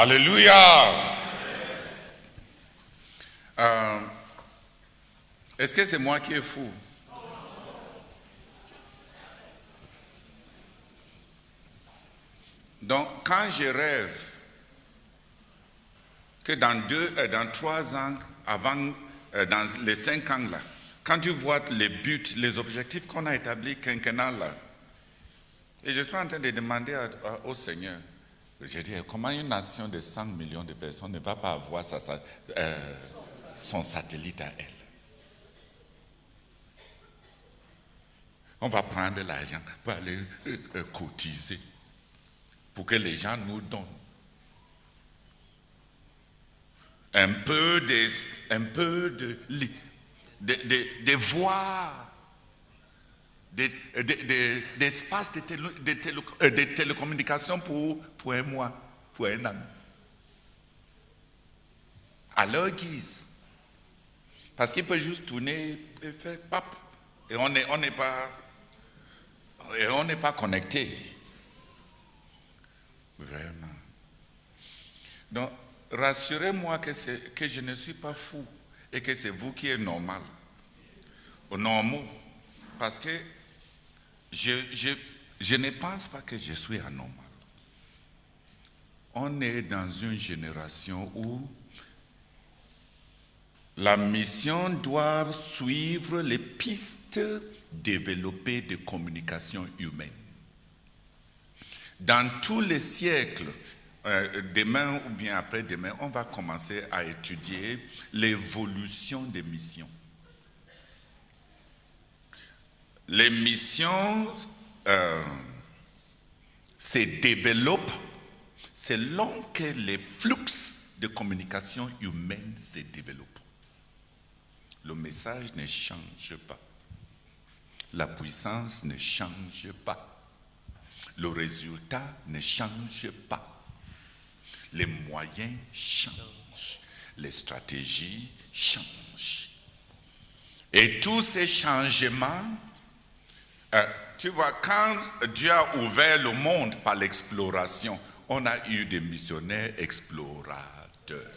Alléluia. Est-ce que c'est moi qui est fou? Donc, quand je rêve que dans 3 ans, dans les 5 ans là, quand tu vois les buts, les objectifs qu'on a établis quinquennal là, et je suis en train de demander au Seigneur, je dis, comment une nation de 100 millions de personnes ne va pas avoir son satellite à elle? On va prendre l'argent pour aller cotiser, pour que les gens nous donnent un peu de voix, d'espace de télécommunication pour un mois, pour un an. À leur guise. Parce qu'il peut juste tourner et faire pap. Et on n'est pas connecté. Vraiment. Donc, rassurez-moi que je ne suis pas fou et que c'est vous qui êtes normal. Normaux. Parce que je ne pense pas que je suis anormal. On est dans une génération où la mission doit suivre les pistes développées de communication humaine. Dans tous les siècles, demain ou bien après-demain, on va commencer à étudier l'évolution des missions. Les missions se développent selon que les flux de communication humaine se développent. Le message ne change pas. La puissance ne change pas. Le résultat ne change pas. Les moyens changent. Les stratégies changent. Et tous ces changements, tu vois, quand Dieu a ouvert le monde par l'exploration, on a eu des missionnaires explorateurs.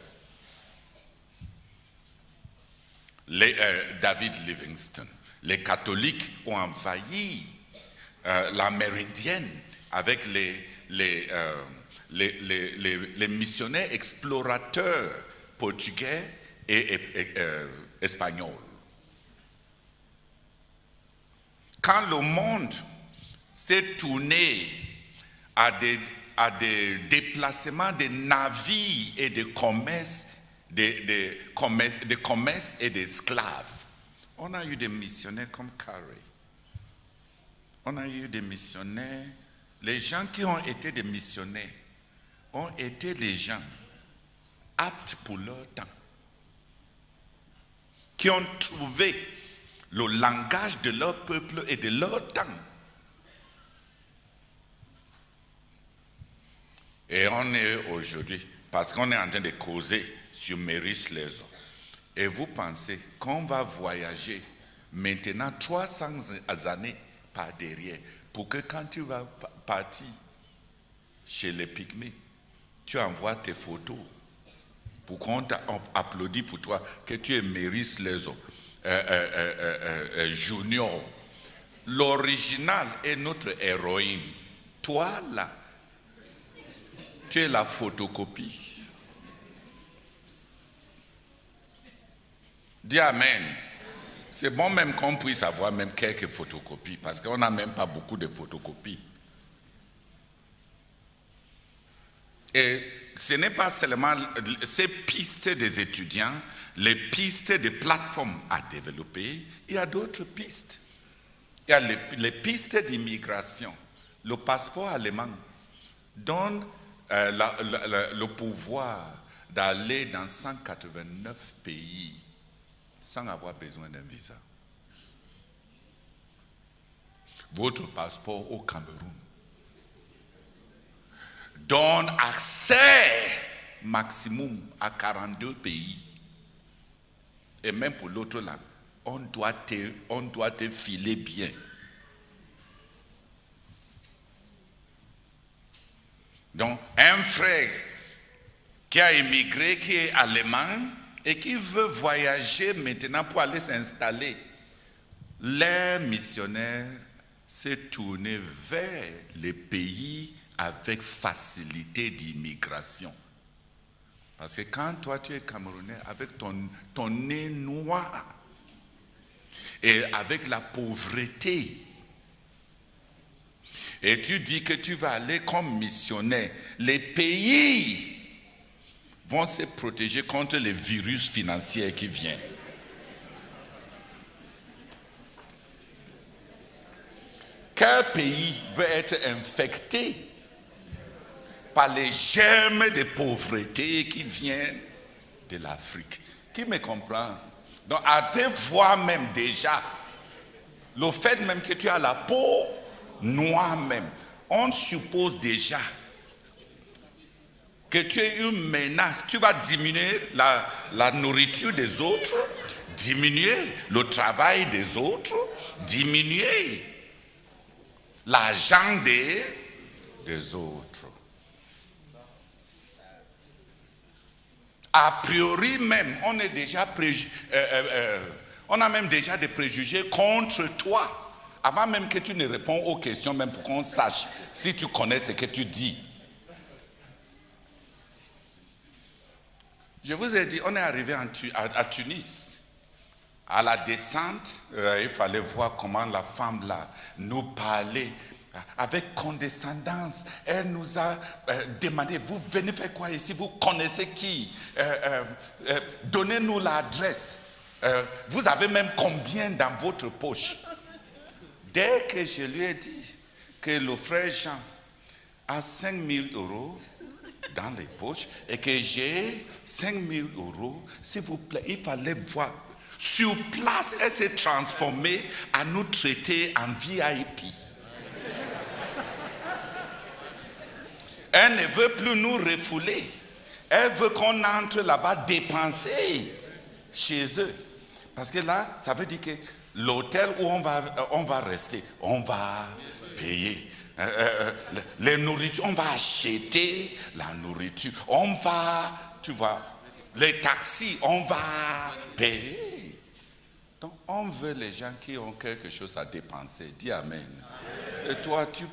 David Livingstone. Les catholiques ont envahi l'Amérindienne avec les missionnaires explorateurs portugais et espagnols. Quand le monde s'est tourné à des déplacements de navires et de commerce, de commerce et d'esclaves, on a eu des missionnaires comme Carey. On a eu des missionnaires. Les gens qui ont été des missionnaires ont été des gens aptes pour leur temps, qui ont trouvé le langage de leur peuple et de leur temps. Et on est aujourd'hui, parce qu'on est en train de causer sur Maurice Lezo. Et vous pensez qu'on va voyager maintenant 300 années par derrière, pour que quand tu vas partir chez les Pygmées, tu envoies tes photos, pour qu'on t'applaudisse pour toi, que tu es Maurice Lezo. Junior. L'original est notre héroïne. Toi là, tu es la photocopie. Dis Amen. C'est bon même qu'on puisse avoir même quelques photocopies, parce qu'on n'a même pas beaucoup de photocopies. Et ce n'est pas seulement ces pistes des étudiants, les pistes des plateformes à développer, il y a d'autres pistes. Il y a les pistes d'immigration. Le passeport allemand donne le pouvoir d'aller dans 189 pays sans avoir besoin d'un visa. Votre passeport au Cameroun donne accès maximum à 42 pays. Et même pour l'autre là, on doit te filer bien. Donc, un frère qui a émigré, qui est allemand et qui veut voyager maintenant pour aller s'installer. Les missionnaires s'est tourné vers les pays avec facilité d'immigration. Parce que quand toi tu es Camerounais avec ton nez noir et avec la pauvreté, et tu dis que tu vas aller comme missionnaire, les pays vont se protéger contre les virus financiers qui viennent. Quel pays veut être infecté par les germes de pauvreté qui viennent de l'Afrique? Qui me comprend? Donc à te voir même déjà, le fait même que tu as la peau noire même, on suppose déjà que tu es une menace. Tu vas diminuer la nourriture des autres, diminuer le travail des autres, diminuer l'argent des autres. A priori même, on est déjà on a même déjà des préjugés contre toi. Avant même que tu ne réponds aux questions, même pour qu'on sache si tu connais ce que tu dis. Je vous ai dit, on est arrivé à Tunis. À la descente, il fallait voir comment la femme là nous parlait avec condescendance. Elle nous a demandé, vous venez faire quoi ici? Vous connaissez qui? Donnez-nous l'adresse. Vous avez même combien dans votre poche? Dès que je lui ai dit que le frère Jean a 5 000 € dans les poches et que j'ai 5 000 €, s'il vous plaît, il fallait voir. Sur place, elle s'est transformée à nous traiter en VIP. Elle ne veut plus nous refouler. Elle veut qu'on entre là-bas dépenser chez eux. Parce que là, ça veut dire que l'hôtel où on va rester, on va payer. Les nourritures, on va acheter la nourriture. On va, tu vois, les taxis, on va payer. Donc, on veut les gens qui ont quelque chose à dépenser. Dis Amen. Et toi, tu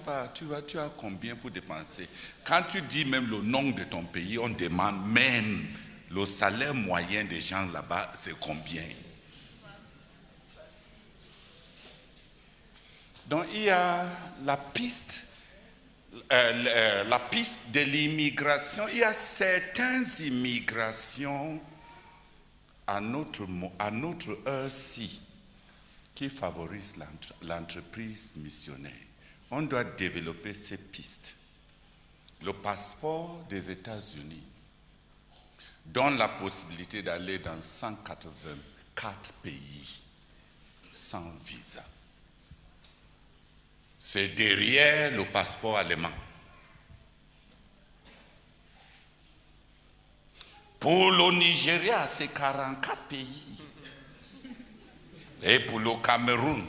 as combien pour dépenser? Quand tu dis même le nom de ton pays, on demande même le salaire moyen des gens là-bas, c'est combien? Donc, il y a la piste de l'immigration. Il y a certaines immigrations à notre heure-ci qui favorisent l'entreprise missionnaire. On doit développer ces pistes. Le passeport des États-Unis donne la possibilité d'aller dans 184 pays sans visa. C'est derrière le passeport allemand. Pour le Nigeria, c'est 44 pays. Et pour le Cameroun,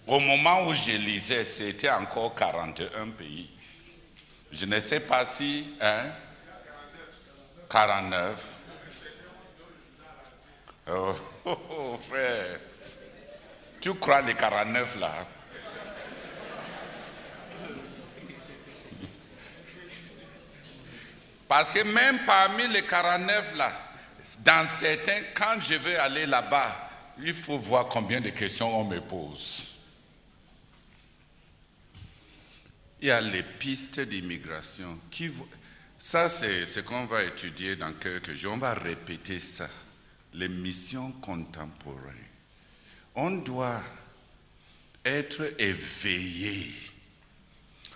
au moment où je lisais, c'était encore 41 pays. Je ne sais pas si, 49. Oh, frère, tu crois les 49 là? Parce que même parmi les 49 là, dans certains, quand je vais aller là-bas, il faut voir combien de questions on me pose. Il y a les pistes d'immigration. Ça, c'est ce qu'on va étudier dans quelques jours. On va répéter ça. Les missions contemporaines. On doit être éveillé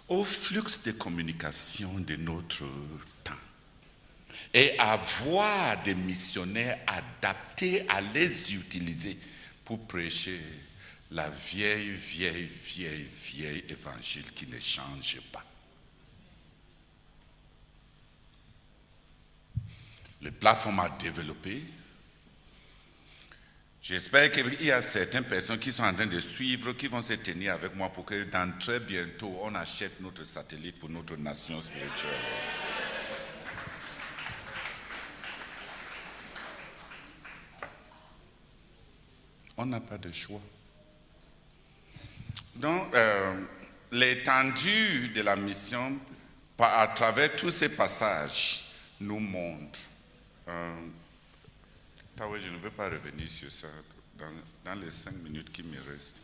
au flux de communication de notre temps et avoir des missionnaires adaptés à les utiliser pour prêcher la vieille évangile qui ne change pas. Les plateformes à développer. J'espère qu'il y a certaines personnes qui sont en train de suivre, qui vont se tenir avec moi pour que dans très bientôt, on achète notre satellite pour notre nation spirituelle. On n'a pas de choix. Donc, l'étendue de la mission, à travers tous ces passages, nous montre. Je ne veux pas revenir sur ça dans les 5 minutes qui me restent.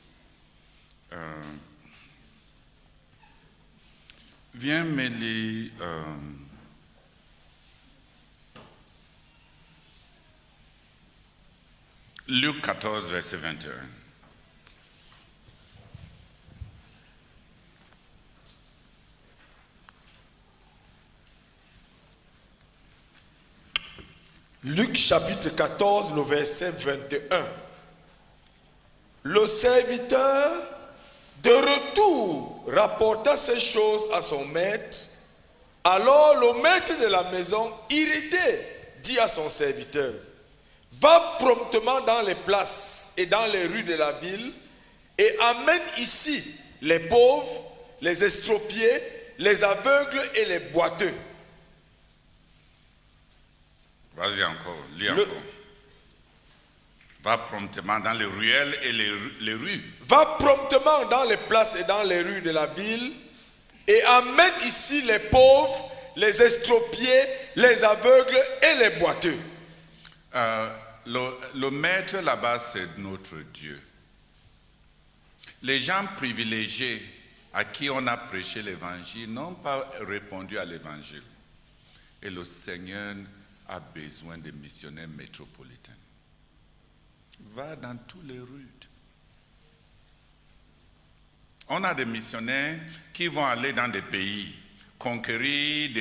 Viens me lire Luc 14, verset 21. Luc chapitre 14, le verset 21. Le serviteur de retour rapporta ces choses à son maître. Alors le maître de la maison, irrité, dit à son serviteur: va promptement dans les places et dans les rues de la ville et amène ici les pauvres, les estropiés, les aveugles et les boiteux. Vas-y encore, lis encore. Va promptement dans les ruelles et les rues. Va promptement dans les places et dans les rues de la ville et amène ici les pauvres, les estropiés, les aveugles et les boiteux. Le maître là-bas, c'est notre Dieu. Les gens privilégiés à qui on a prêché l'évangile n'ont pas répondu à l'évangile. Et le Seigneur a besoin de missionnaires métropolitains. Va dans toutes les rues. On a des missionnaires qui vont aller dans des pays, conquérir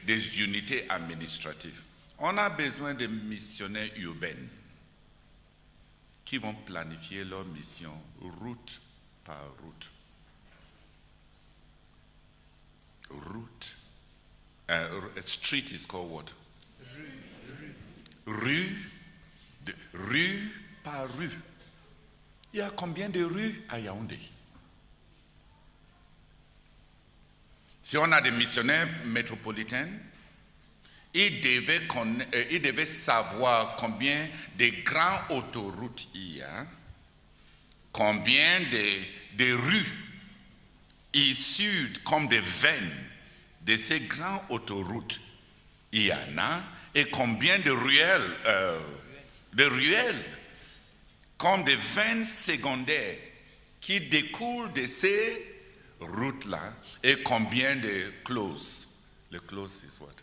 des unités administratives. On a besoin de missionnaires urbains qui vont planifier leur mission route par route. Street is called what? Rue par rue. Il y a combien de rues à Yaoundé? Si on a des missionnaires métropolitains, ils devaient savoir combien de grandes autoroutes il y a, combien de rues issues comme des veines de ces grandes autoroutes il y en a, et combien de ruelles comme des veines secondaires qui découlent de ces routes-là, et combien de closes. Le close is what?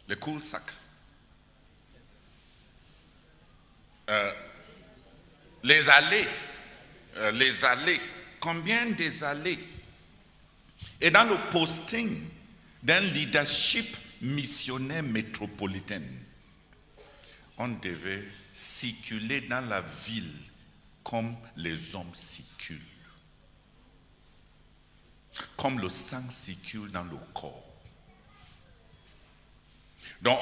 Le cul-de-sac. Les allées. Combien des allées? Et dans le posting d'un leadership missionnaire métropolitain, on devait circuler dans la ville comme les hommes circulent. Comme le sang circule dans le corps. Donc,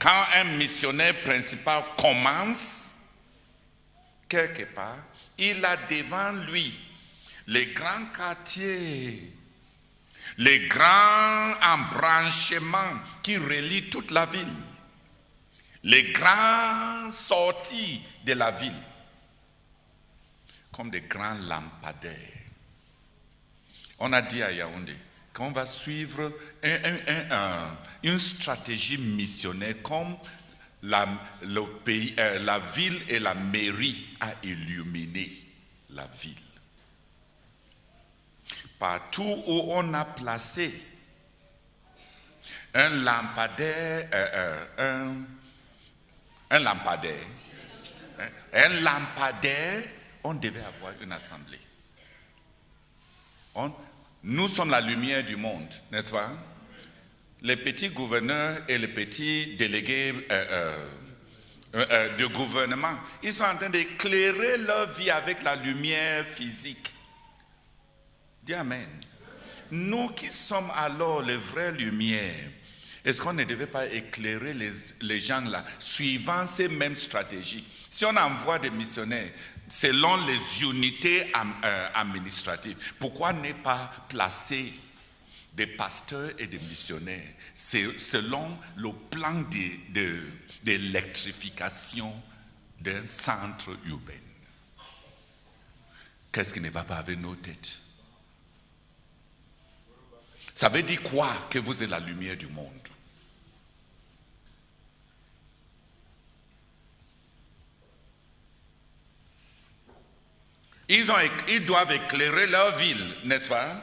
quand un missionnaire principal commence, quelque part, il a devant lui les grands quartiers, les grands embranchements qui relient toute la ville, les grandes sorties de la ville, comme des grands lampadaires. On a dit à Yaoundé qu'on va suivre une stratégie missionnaire comme le pays, la ville et la mairie a illuminé la ville. Partout où on a placé un lampadaire, on devait avoir une assemblée. Nous sommes la lumière du monde, n'est-ce pas? Les petits gouverneurs et les petits délégués de gouvernement, ils sont en train d'éclairer leur vie avec la lumière physique. Dis Amen. Nous qui sommes alors les vraies lumières, est-ce qu'on ne devait pas éclairer les gens là, suivant ces mêmes stratégies? Si on envoie des missionnaires selon les unités administratives, pourquoi ne pas placer des pasteurs et des missionnaires selon le plan d'électrification d'un centre urbain. Qu'est-ce qui ne va pas avec nos têtes? Ça veut dire quoi que vous êtes la lumière du monde? Ils doivent éclairer leur ville, n'est-ce pas,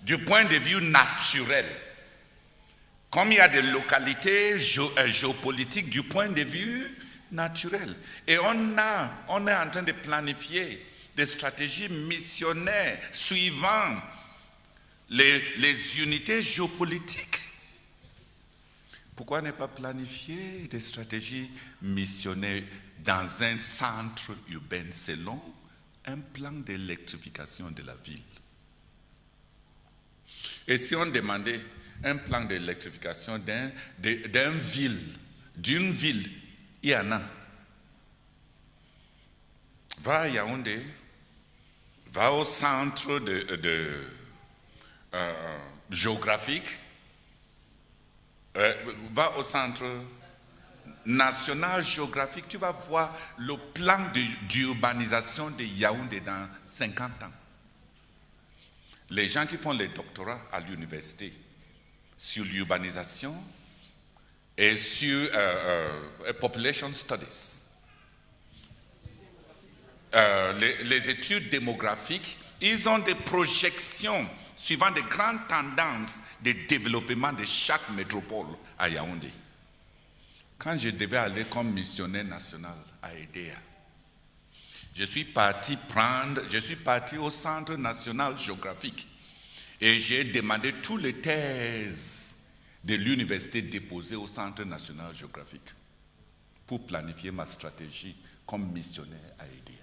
du point de vue naturel. Comme il y a des localités géopolitiques du point de vue naturel. Et on est en train de planifier des stratégies missionnaires suivant les unités géopolitiques. Pourquoi ne pas planifier des stratégies missionnaires dans un centre urbain selon un plan d'électrification de la ville? Et si on demandait un plan d'électrification d'une ville, il y en a. Va à Yaoundé, va au centre géographique, va au centre national géographique, tu vas voir le plan d'urbanisation de Yaoundé dans 50 ans. Les gens qui font les doctorats à l'université sur l'urbanisation et sur population studies, les études démographiques, ils ont des projections suivant des grandes tendances de développement de chaque métropole à Yaoundé. Quand je devais aller comme missionnaire national à EDEA, je suis parti au Centre national géographique et j'ai demandé toutes les thèses de l'université déposées au Centre national géographique pour planifier ma stratégie comme missionnaire à EDEA.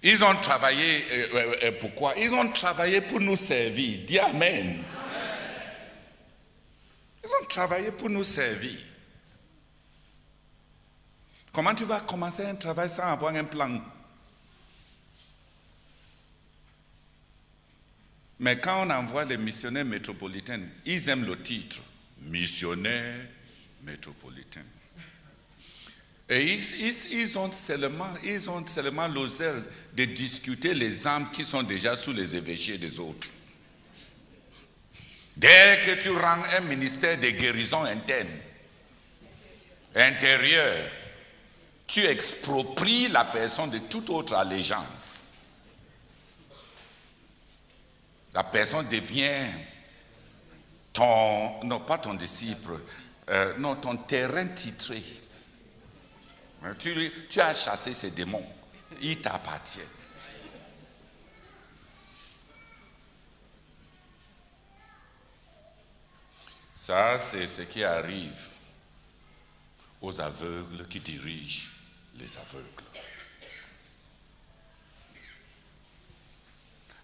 Ils ont travaillé, pourquoi? Ils ont travaillé pour nous servir. Dis Amen. Ils ont travaillé pour nous servir. Comment tu vas commencer un travail sans avoir un plan? Mais quand on envoie les missionnaires métropolitains, ils aiment le titre, missionnaires métropolitains. Et ils ont seulement le zèle de discuter les âmes qui sont déjà sous les évêchés des autres. Dès que tu rends un ministère de guérison intérieure, tu expropries la personne de toute autre allégeance. La personne devient non pas ton disciple, non, ton terrain titré. Tu as chassé ces démons, ils t'appartiennent. Ça, c'est ce qui arrive aux aveugles qui dirigent les aveugles.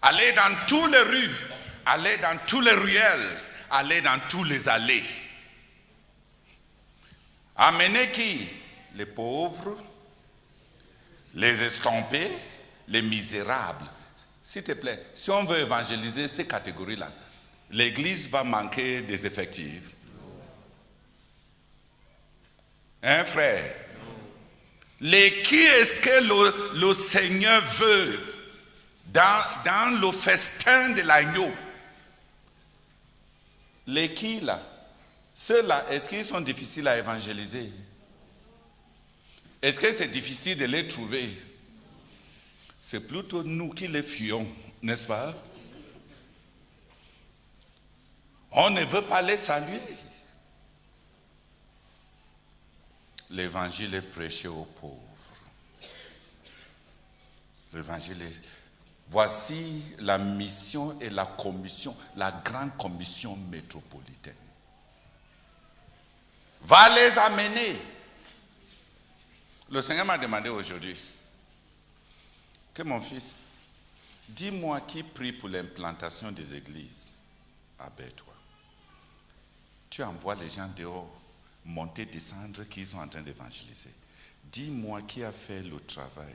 Allez dans toutes les rues, allez dans tous les ruelles, allez dans tous les allées. Amenez qui? Les pauvres, les estompés, les misérables. S'il te plaît, si on veut évangéliser ces catégories-là, l'église va manquer des effectifs. Hein, frère? Qui est-ce que le Seigneur veut dans le festin de l'agneau? Les qui là? Ceux-là, est-ce qu'ils sont difficiles à évangéliser? Est-ce que c'est difficile de les trouver? C'est plutôt nous qui les fuyons, n'est-ce pas? On ne veut pas les saluer. L'évangile est prêché aux pauvres. L'évangile est... Voici la mission et la commission, la grande commission métropolitaine. Va les amener. Le Seigneur m'a demandé aujourd'hui que mon fils, dis-moi qui prie pour l'implantation des églises à Bertois. Tu envoies les gens dehors, monter, descendre, qui sont en train d'évangéliser. Dis-moi qui a fait le travail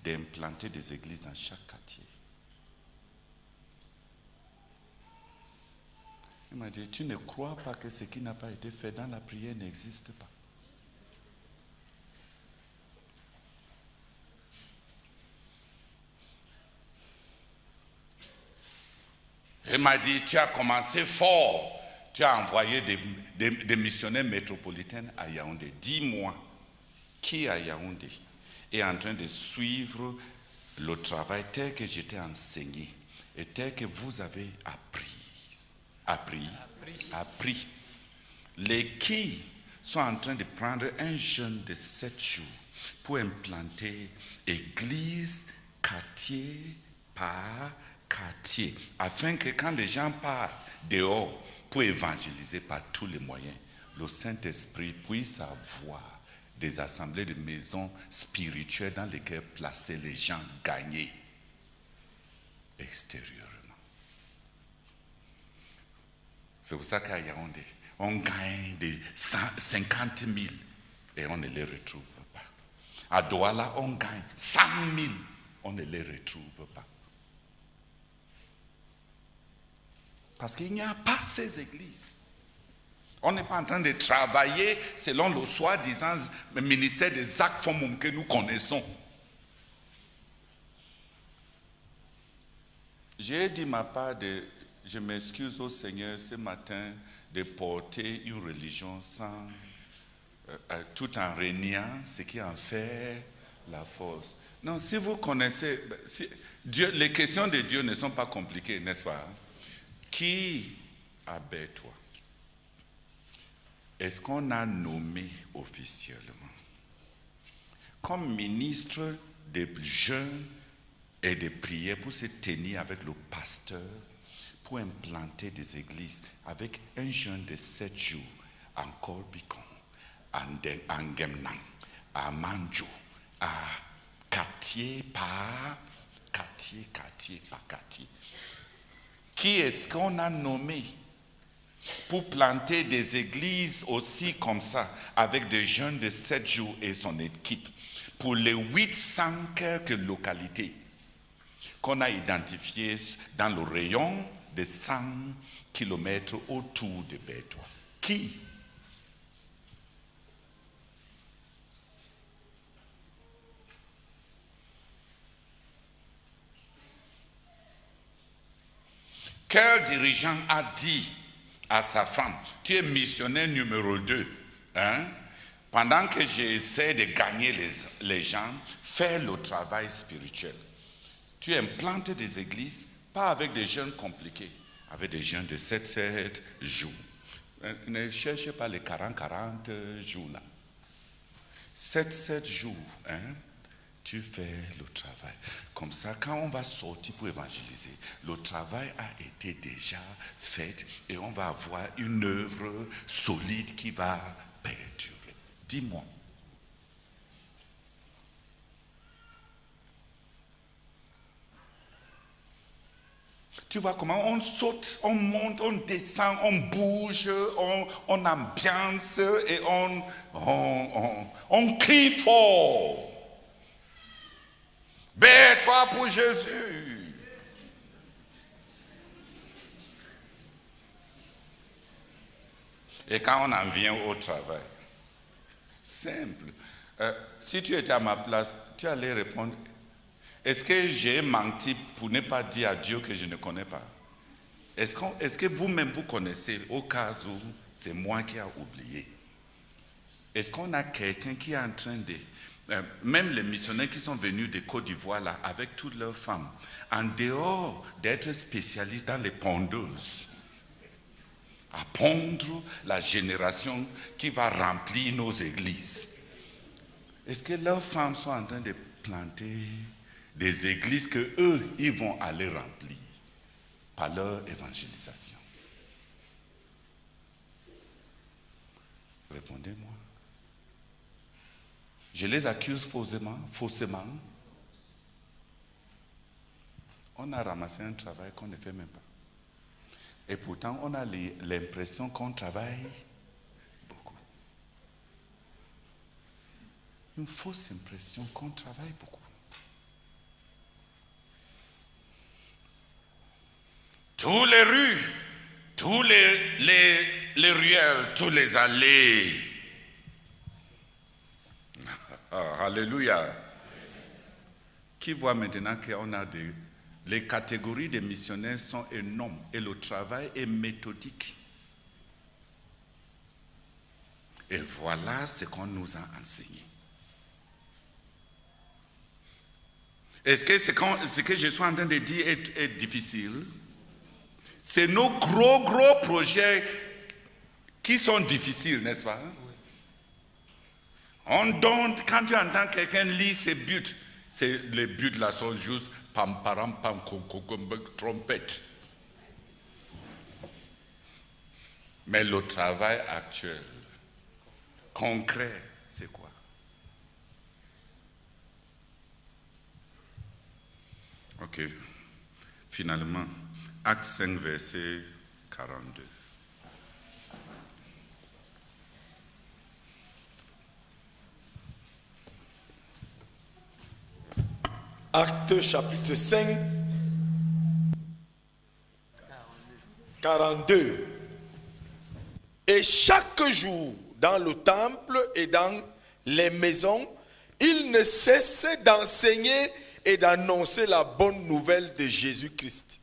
d'implanter des églises dans chaque quartier. Il m'a dit, tu ne crois pas que ce qui n'a pas été fait dans la prière n'existe pas. Il m'a dit, tu as commencé fort. Tu as envoyé des missionnaires métropolitains à Yaoundé. Dis-moi, qui à Yaoundé est en train de suivre le travail tel que j'étais enseigné et tel que vous avez appris. Les qui sont en train de prendre un jeûne de 7 jours pour implanter église, quartier par quartier, afin que quand les gens partent dehors pour évangéliser par tous les moyens, le Saint-Esprit puisse avoir des assemblées de maisons spirituelles dans lesquelles placer les gens gagnés extérieurement. C'est pour ça qu'à Yaoundé, on gagne des 50 000 et on ne les retrouve pas. À Douala, on gagne 100 000, on ne les retrouve pas. Parce qu'il n'y a pas ces églises. On n'est pas en train de travailler selon le soi-disant ministère des actes formels que nous connaissons. J'ai dit ma part je m'excuse au Seigneur ce matin de porter une religion sans, tout en régnant ce qui en fait la force. Non, si vous connaissez, Dieu, les questions de Dieu ne sont pas compliquées, n'est-ce pas? Qui habite toi? Est-ce qu'on a nommé officiellement comme ministre des jeûnes et des prières pour se tenir avec le pasteur pour implanter des églises avec un jeûne de 7 jours en Corbicon, en Gemnan, à Manjou, à quartier par quartier, Qui est-ce qu'on a nommé pour planter des églises aussi comme ça, avec des jeunes de 7 jours et son équipe, pour les 800 quelques localités qu'on a identifiées dans le rayon de 100 km autour de Bétois? Qui? Quel dirigeant a dit à sa femme, tu es missionnaire numéro 2, hein? Pendant que j'essaie de gagner les gens, fais le travail spirituel. Tu implantes des églises, pas avec des jeunes compliqués, avec des jeunes de 7 jours. Ne cherchez pas les 40 jours là. 7 jours, hein? Tu fais le travail. Comme ça, quand on va sortir pour évangéliser, le travail a été déjà fait et on va avoir une œuvre solide qui va perdurer. Dis-moi. Tu vois comment on saute, on monte, on descend, on bouge, on ambiance et on crie fort. Bête-toi pour Jésus. Et quand on en vient au travail, simple. Si tu étais à ma place, tu allais répondre, est-ce que j'ai menti pour ne pas dire à Dieu que je ne connais pas? Est-ce que vous-même vous connaissez au cas où c'est moi qui ai oublié? Est-ce qu'on a quelqu'un qui est en train de... même les missionnaires qui sont venus de Côte d'Ivoire là, avec toutes leurs femmes, en dehors d'être spécialistes dans les pondeuses, à pondre la génération qui va remplir nos églises, est-ce que leurs femmes sont en train de planter des églises que eux ils vont aller remplir par leur évangélisation? Répondez-moi. Je les accuse faussement. On a ramassé un travail qu'on ne fait même pas. Et pourtant, on a l'impression qu'on travaille beaucoup. Une fausse impression qu'on travaille beaucoup. Toutes les rues, tous les ruelles, tous les allées. Alléluia. Qui voit maintenant qu'on a les catégories des missionnaires sont énormes et le travail est méthodique. Et voilà ce qu'on nous a enseigné. Est-ce que ce que je suis en train de dire est difficile? C'est nos gros projets qui sont difficiles, n'est-ce pas? Quand tu entends quelqu'un lire ses buts, les buts là sont juste pam param pam trompette. Mais le travail actuel, concret, c'est quoi? Ok. Finalement, Acte 5, verset 42. Acte chapitre 5, 42. Et chaque jour, dans le temple et dans les maisons, il ne cessait d'enseigner et d'annoncer la bonne nouvelle de Jésus-Christ.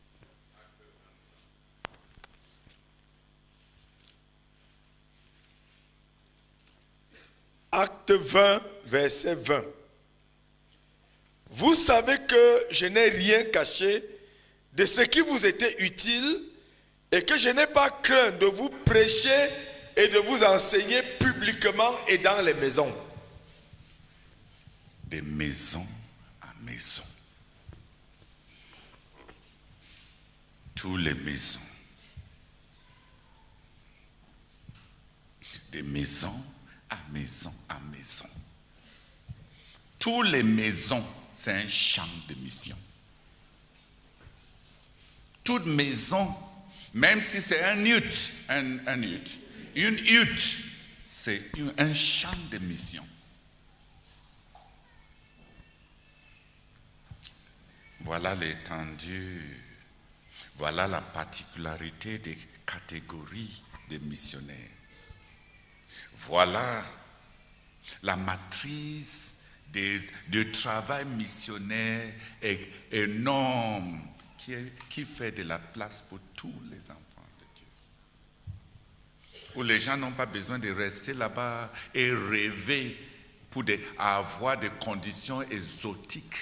Acte 20, verset 20. Vous savez que je n'ai rien caché de ce qui vous était utile et que je n'ai pas craint de vous prêcher et de vous enseigner publiquement et dans les maisons. De maison à maison. Toutes les maisons. De maison à maison à maison. Toutes les maisons, c'est un champ de mission. Toute maison, même si c'est un hutte, une hutte, c'est un champ de mission. Voilà l'étendue, voilà la particularité des catégories des missionnaires. Voilà la matrice de travail missionnaire énorme qui fait de la place pour tous les enfants de Dieu. Où les gens n'ont pas besoin de rester là-bas et rêver pour avoir des conditions exotiques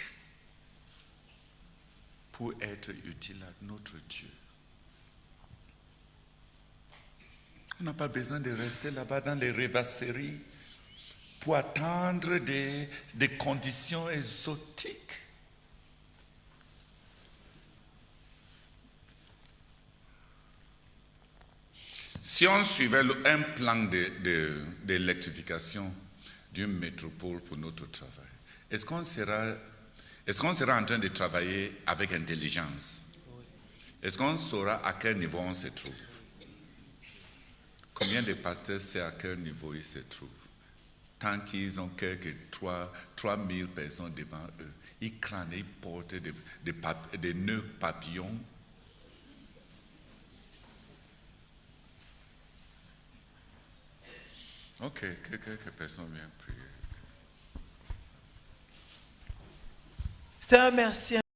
pour être utiles à notre Dieu. On n'a pas besoin de rester là-bas dans les rêvasseries pour attendre des conditions exotiques. Si on suivait un plan d'électrification d'une métropole pour notre travail, est-ce qu'on sera en train de travailler avec intelligence? Est-ce qu'on saura à quel niveau on se trouve? Combien de pasteurs savent à quel niveau ils se trouvent? Tant qu'ils ont quelques 3000 personnes devant eux, ils craignent, ils portent des nœuds papillons. Ok, quelques personnes viennent prier. Sœur, merci.